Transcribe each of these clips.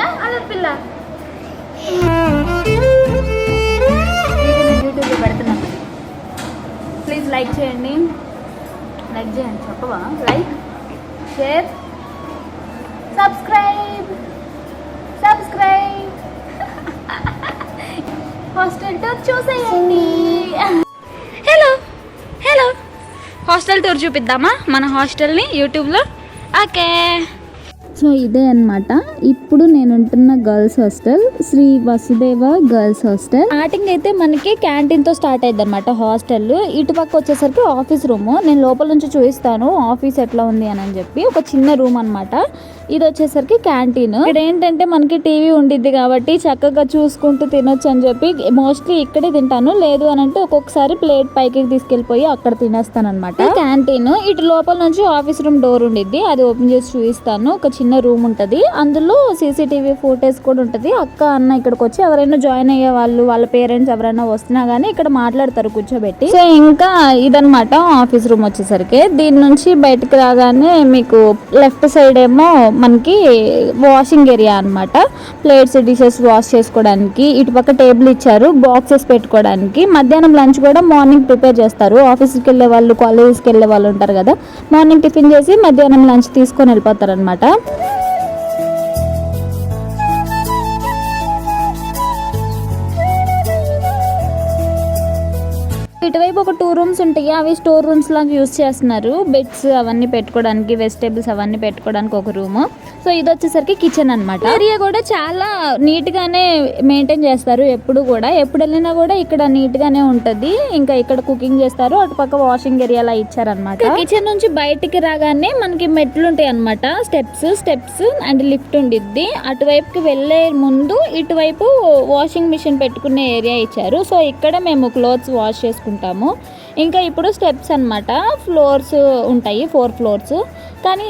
ఉన్నాయా అలా పిల్ల యూట్యూబ్లో పెడుతున్నాను. ప్లీజ్ లైక్ చేయండి చెప్పవా? Like, share, subscribe. Hostel tour చూసేయండి. హలో హాస్టల్ టూర్ చూపిద్దామా మన హాస్టల్ని యూట్యూబ్లో? ఓకే. సో ఇదే అనమాట ఇప్పుడు నేను ఉంటున్న girls hostel, Shri Vasudeva girls hostel. Starting అయితే మనకి క్యాంటీన్తో స్టార్ట్ అయ్యింది అనమాట హాస్టల్. ఇటుపక్క వచ్చేసరికి ఆఫీస్ రూమ్. నేను లోపల నుంచి చూపిస్తాను ఆఫీస్ ఎట్లా ఉంది అని చెప్పి. ఒక చిన్న రూమ్ అనమాట. ఇది వచ్చేసరికి క్యాంటీన్. ఇక్కడ ఏంటంటే మనకి టీవీ ఉండిద్ది కాబట్టి చక్కగా చూసుకుంటూ తినొచ్చు అని చెప్పి మోస్ట్లీ ఇక్కడే తింటాను. లేదు అని అంటే ఒక్కొక్కసారి ప్లేట్ పైకి తీసుకెళ్ళిపోయి అక్కడ తినేస్తాను అనమాట. క్యాంటీన్ ఇటు లోపల నుంచి ఆఫీస్ రూమ్ డోర్ ఉండిద్ది, అది ఓపెన్ చేసి చూపిస్తాను. ఒక చిన్న రూమ్ ఉంటది, అందులో సీసీటీవీ ఫుటేజ్ కూడా ఉంటది. అక్క అన్న ఇక్కడికి వచ్చి ఎవరైనా జాయిన్ అయ్యే వాళ్ళు, వాళ్ళ పేరెంట్స్ ఎవరైనా వస్తున్నా గానీ ఇక్కడ మాట్లాడతారు కూర్చోబెట్టి. సో ఇంకా ఇదనమాట ఆఫీస్ రూమ్ వచ్చేసరికి. దీని నుంచి బయటకు రాగానే మీకు లెఫ్ట్ సైడ్ ఏమో మనకి వాషింగ్ ఏరియా అనమాట. ప్లేట్స్ డిషెస్ వాష్ చేసుకోవడానికి. ఇటు పక్క టేబుల్ ఇచ్చారు బాక్సెస్ పెట్టుకోవడానికి. మధ్యాహ్నం లంచ్ కూడా మార్నింగ్ ప్రిపేర్ చేస్తారు. ఆఫీస్కి వెళ్ళే వాళ్ళు, కాలేజెస్కి వెళ్ళే వాళ్ళు ఉంటారు కదా, మార్నింగ్ టిఫిన్ చేసి మధ్యాహ్నం లంచ్ తీసుకొని వెళ్ళిపోతారు అనమాట. ఇటువైపు ఒక 2 రూమ్స్ ఉంటాయి, అవి స్టోర్ రూమ్స్ లాగా యూజ్ చేస్తున్నారు. బెడ్స్ అవన్నీ పెట్టుకోవడానికి, వెజిటేబుల్స్ అవన్నీ పెట్టుకోవడానికి ఒక రూమ్. సో ఇది వచ్చేసరికి కిచెన్ అనమాట. ఏరియా కూడా చాలా నీట్ గానే మెయింటైన్ చేస్తారు. ఎప్పుడు వెళ్ళినా కూడా ఇక్కడ నీట్ గానే ఉంటది. ఇంకా ఇక్కడ కుకింగ్ చేస్తారు, అటు పక్క వాషింగ్ ఏరియా లా ఇచ్చారనమాట. కిచెన్ నుంచి బయటికి రాగానే మనకి మెట్లు ఉంటాయి అనమాట. స్టెప్స్ అండ్ లిఫ్ట్ ఉండిద్ది. అటువైపుకి వెళ్లే ముందు ఇటువైపు వాషింగ్ మిషన్ పెట్టుకునే ఏరియా ఇచ్చారు. సో ఇక్కడ మేము క్లోత్స్ వాష్ చేసుకుంటాము. ఇంకా ఇప్పుడు స్టెప్స్ అనమాట. ఫ్లోర్స్ ఉంటాయి, 4 ఫ్లోర్స్, కానీ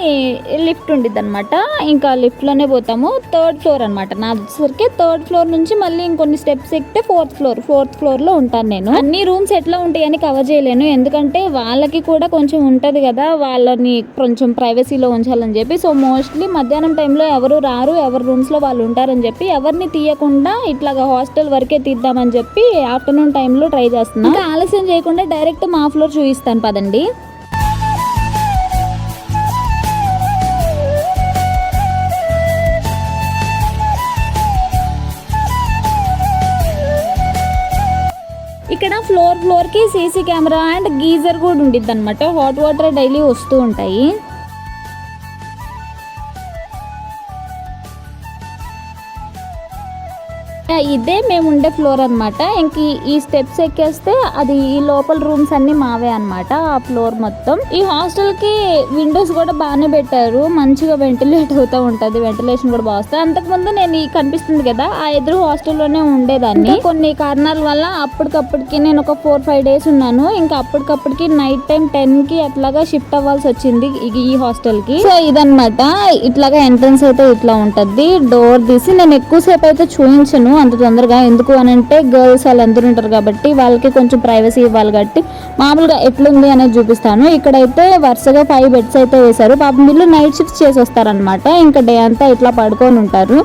లిఫ్ట్ ఉండిద్ది అనమాట. ఇంకా లిఫ్ట్లోనే పోతాము. 3rd ఫ్లోర్ అనమాట. నా వచ్చేసరికి 3rd ఫ్లోర్ నుంచి మళ్ళీ ఇంకొన్ని స్టెప్స్ ఎక్కితే 4th ఫ్లోర్లో ఉంటాను నేను. అన్ని రూమ్స్ ఎట్లా ఉంటాయని కవర్ చేయలేను, ఎందుకంటే వాళ్ళకి కూడా కొంచెం ఉంటుంది కదా, వాళ్ళని కొంచెం ప్రైవసీలో ఉంచాలని చెప్పి. సో మోస్ట్లీ మధ్యాహ్నం టైంలో ఎవరు రారు, ఎవరి రూమ్స్లో వాళ్ళు ఉంటారని చెప్పి ఎవరిని తీయకుండా ఇట్లాగా హాస్టల్ వరకే తీద్దామని చెప్పి ఆఫ్టర్నూన్ టైంలో ట్రై చేస్తున్నాను. ఇంకా ఆలస్యం చేయకుండా డైరెక్ట్ మా ఫ్లోర్ చూపిస్తాను పదండి. ఇక్కడ ఫ్లోర్ కి సీసీ కెమెరా అండ్ గీజర్ కూడా ఉండిద్ది అనమాట. హాట్ వాటర్ డైలీ వస్తూ ఉంటాయి. ఇదే మేము ఉండే ఫ్లోర్ అనమాట. ఇంక ఈ స్టెప్స్ ఎక్కేస్తే అది ఈ లోపల రూమ్స్ అన్ని మావే అనమాట. ఆ ఫ్లోర్ మొత్తం. ఈ హాస్టల్ కి విండోస్ కూడా బాగానే పెట్టారు, మంచిగా వెంటిలేట్ అవుతూ ఉంటది, వెంటిలేషన్ కూడా బాగా వస్తుంది. అంతకుముందు నేను ఈ కనిపిస్తుంది కదా, ఆ ఎదురు హాస్టల్లోనే ఉండేదాన్ని. కొన్ని కారణాల వల్ల అప్పటికప్పటికి నేను ఒక 4-5 డేస్ ఉన్నాను. ఇంకా అప్పటికప్పటికి నైట్ టైం 10కి అట్లాగా షిఫ్ట్ అవ్వాల్సి వచ్చింది ఈ హాస్టల్ కి. సో ఇదనమాట. ఇట్లాగా ఎంట్రన్స్ అయితే ఇట్లా ఉంటది. డోర్ తీసి నేను ఎక్కువసేపు అయితే చూపించను అంత తొందరగా, ఎందుకు అని అంటే గర్ల్స్ వాళ్ళందరూ ఉంటారు కాబట్టి వాళ్ళకి కొంచెం ప్రైవసీ ఇవ్వాలి కాబట్టి మామూలుగా ఎట్లుంది అనేది చూపిస్తాను. ఇక్కడైతే వరుసగా 5 బెడ్స్ అయితే వేశారు. పాపం వీళ్ళు నైట్ షిఫ్ట్స్ చేసి వస్తారనమాట. ఇంకా డే అంతా ఇట్లా పడుకొని ఉంటారు.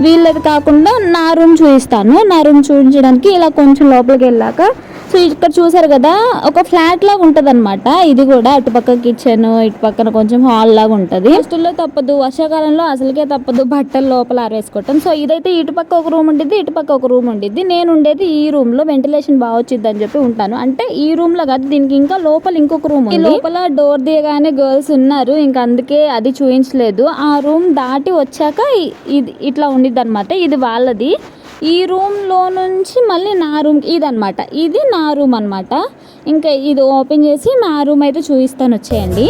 వీళ్ళది కాకుండా నా రూమ్ చూపిస్తాను. నా రూమ్ చూపించడానికి ఇలా కొంచెం లోపలికి వెళ్ళాక, సో ఇక్కడ చూసారు కదా, ఒక ఫ్లాట్ లాగా ఉంటది అనమాట. ఇది కూడా అటుపక్క కిచెన్, ఇటు పక్కన కొంచెం హాల్ లాగా ఉంటది. హాస్టల్లో తప్పదు, వర్షాకాలంలో అసలుకే తప్పదు బట్టలు లోపల ఆరేసుకోవటం. సో ఇదైతే ఇటుపక్క ఒక రూమ్ ఉండిద్ది, ఇటుపక్క ఒక రూమ్ ఉండిద్ది. నేను ఉండేది ఈ రూమ్ లో, వెంటిలేషన్ బాగా వచ్చింది అని చెప్పి ఉంటాను. అంటే ఈ రూమ్ లో కాదు, దీనికి ఇంకా లోపల ఇంకొక రూమ్ ఉంది. లోపల డోర్ దిగగానే గర్ల్స్ ఉన్నారు, ఇంకా అందుకే అది చూపించలేదు. ఆ రూమ్ దాటి వచ్చాక ఇది ఇట్లా ఉండిద్ది అనమాట. ఇది వాళ్ళది. ఈ రూమ్లో నుంచి మళ్ళీ నా రూమ్ ఇదనమాట. ఇది నా రూమ్ అనమాట. ఇంకా ఇది ఓపెన్ చేసి నా రూమ్ అయితే చూపిస్తాను, వచ్చేయండి.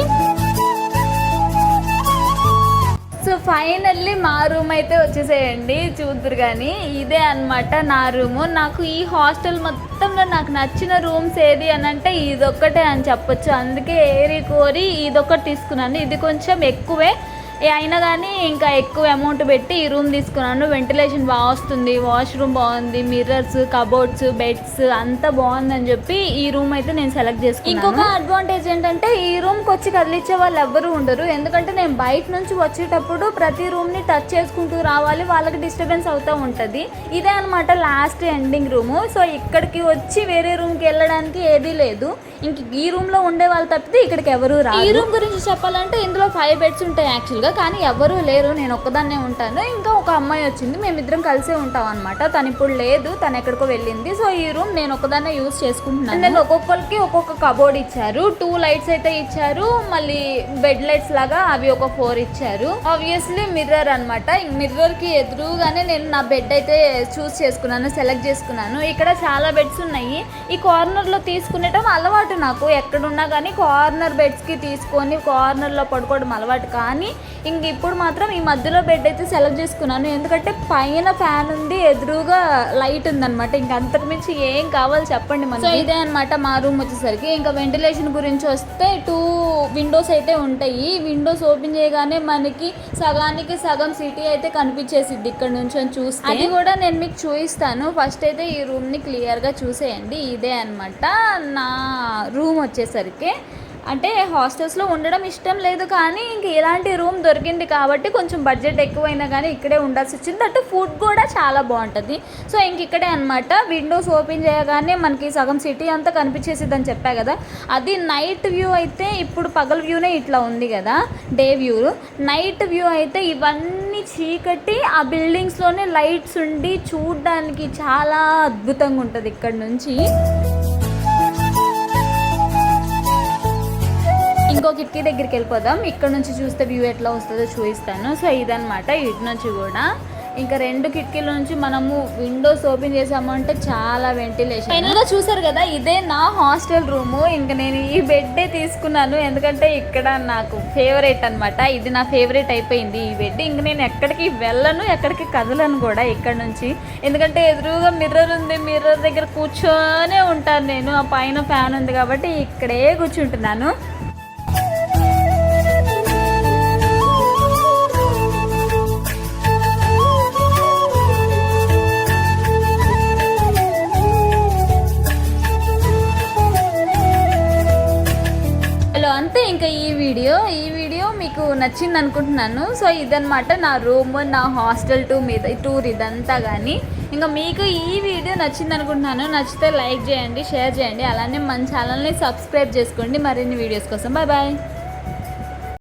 సో ఫైనల్లీ మా రూమ్ అయితే వచ్చేసేయండి, చూద్దరు కానీ ఇదే అనమాట నా రూము. నాకు ఈ హాస్టల్ మొత్తంలో నాకు నచ్చిన రూమ్స్ ఏది అని అంటే ఇదొక్కటే అని చెప్పొచ్చు. అందుకే ఏరి కోరి ఇదొక్కటి తీసుకున్నాను. ఇది కొంచెం ఎక్కువే, అయినా కానీ ఇంకా ఎక్కువ అమౌంట్ పెట్టి ఈ రూమ్ తీసుకున్నాను. వెంటిలేషన్ బాగా వస్తుంది, వాష్రూమ్ బాగుంది, మిర్రర్స్, కబోర్డ్స్, బెడ్స్ అంతా బాగుందని చెప్పి ఈ రూమ్ అయితే నేను సెలెక్ట్ చేసుకున్నాను. ఇంకొక అడ్వాంటేజ్ ఏంటంటే ఈ రూమ్కి వచ్చి కదిలించే వాళ్ళు ఎవ్వరూ ఉండరు. ఎందుకంటే నేను బయట నుంచి వచ్చేటప్పుడు ప్రతి రూమ్ని టచ్ చేసుకుంటూ రావాలి, వాళ్ళకి డిస్టర్బెన్స్ అవుతూ ఉంటుంది. ఇదే అనమాట లాస్ట్ ఎండింగ్ రూము. సో ఇక్కడికి వచ్చి వేరే రూమ్కి వెళ్ళడానికి ఏదీ లేదు. ఇంక ఈ రూమ్లో ఉండే వాళ్ళు తప్పితే ఇక్కడికి ఎవరు రారు. ఈ రూమ్ గురించి చెప్పాలంటే ఇందులో 5 బెడ్స్ ఉంటాయి యాక్చువల్గా, కానీ ఎవరూ లేరు, నేను ఒక్కదాన్నే ఉంటాను. ఇంకా ఒక అమ్మాయి వచ్చింది, మేమిద్దరం కలిసే ఉంటాం అనమాట. తను ఇప్పుడు లేదు, తను ఎక్కడికో వెళ్ళింది. సో ఈ రూమ్ నేను ఒక్కదాన్నే యూజ్ చేసుకుంటున్నాను. నేను ఒక్కొక్కరికి ఒక్కొక్క కబోర్డ్ ఇచ్చారు, 2 లైట్స్ అయితే ఇచ్చారు, మళ్ళీ బెడ్ లైట్స్ లాగా అవి ఒక 4 ఇచ్చారు. ఆబ్వియస్లీ మిర్రర్ అనమాట. మిర్రర్ కి ఎదురుగానే నేను నా బెడ్ అయితే చూస్ చేసుకున్నాను, సెలెక్ట్ చేసుకున్నాను. ఇక్కడ చాలా బెడ్స్ ఉన్నాయి. ఈ కార్నర్ లో తీసుకునేటం అలవాటు నాకు, ఎక్కడున్నా కానీ కార్నర్ బెడ్స్ కి తీసుకొని కార్నర్ లో పడుకోవడం అలవాటు. కానీ ఇంక ఇప్పుడు మాత్రం ఈ మధ్యలో బెడ్ అయితే సెలెక్ట్ చేసుకున్నాను, ఎందుకంటే పైన ఫ్యాన్ ఉంది, ఎదురుగా లైట్ ఉందన్నమాట. ఇంక అంతకుమించి ఏం కావాలి చెప్పండి మనకి. సో ఇదే అనమాట మా రూమ్ వచ్చేసరికి. ఇంకా వెంటిలేషన్ గురించి వస్తే 2 విండోస్ అయితే ఉంటాయి. విండోస్ ఓపెన్ చేయగానే మనకి సగానికి సగం సిటీ అయితే కనిపించేసిద్ది ఇక్కడ నుంచి చూస్తే. అది కూడా నేను మీకు చూపిస్తాను. ఫస్ట్ అయితే ఈ రూమ్ ని క్లియర్ గా చూసేయండి. ఇదే అనమాట నా రూమ్ వచ్చేసరికి. అంటే హాస్టల్స్లో ఉండడం ఇష్టం లేదు, కానీ ఇంక ఇలాంటి రూమ్ దొరికింది కాబట్టి కొంచెం బడ్జెట్ ఎక్కువైనా కానీ ఇక్కడే ఉండాల్సి వచ్చింది. అటు ఫుడ్ కూడా చాలా బాగుంటుంది. సో ఇంక ఇక్కడే అనమాట. విండోస్ ఓపెన్ చేయగానే మనకి సగం సిటీ అంతా కనిపించేసిద్ది అని చెప్పా కదా, అది నైట్ వ్యూ అయితే. ఇప్పుడు పగల వ్యూనే ఇట్లా ఉంది కదా, డే వ్యూ. నైట్ వ్యూ అయితే ఇవన్నీ చీకటి, ఆ బిల్డింగ్స్లోనే లైట్స్ ఉండి చూడడానికి చాలా అద్భుతంగా ఉంటుంది ఇక్కడ నుంచి. ఇంకో కిటికీ దగ్గరికి వెళ్ళిపోదాం. ఇక్కడ నుంచి చూస్తే వ్యూ ఎట్లా వస్తుందో చూపిస్తాను. సో ఇదనమాట, ఇటు నుంచి కూడా ఇంకా 2 కిటికీల నుంచి మనము విండోస్ ఓపెన్ చేసామంటే చాలా వెంటిలేషన్. ఫైనల్గా చూసారు కదా, ఇదే నా హాస్టల్ రూము. ఇంకా నేను ఈ బెడ్డే తీసుకున్నాను, ఎందుకంటే ఇక్కడ నాకు ఫేవరెట్ అనమాట. ఇది నా ఫేవరెట్ అయిపోయింది ఈ బెడ్. ఇంక నేను ఎక్కడికి వెళ్ళను, ఎక్కడికి కదలను కూడా ఇక్కడ నుంచి, ఎందుకంటే ఎదురుగా మిర్రర్ ఉంది. మిర్రర్ దగ్గర కూర్చొనే ఉంటాను నేను. ఆ పైన ఫ్యాన్ ఉంది కాబట్టి ఇక్కడే కూర్చుంటున్నాను. అంతే. ఇంకా ఈ వీడియో మీకు నచ్చింది అనుకుంటున్నాను. సో ఇదనమాట నా రూమ్, నా హాస్టల్ టూర్ ఇదంతా. కానీ ఇంకా మీకు ఈ వీడియో నచ్చింది అనుకుంటున్నాను. నచ్చితే లైక్ చేయండి, షేర్ చేయండి, అలానే మన ఛానల్ని సబ్స్క్రైబ్ చేసుకోండి మరిన్ని వీడియోస్ కోసం. Bye bye.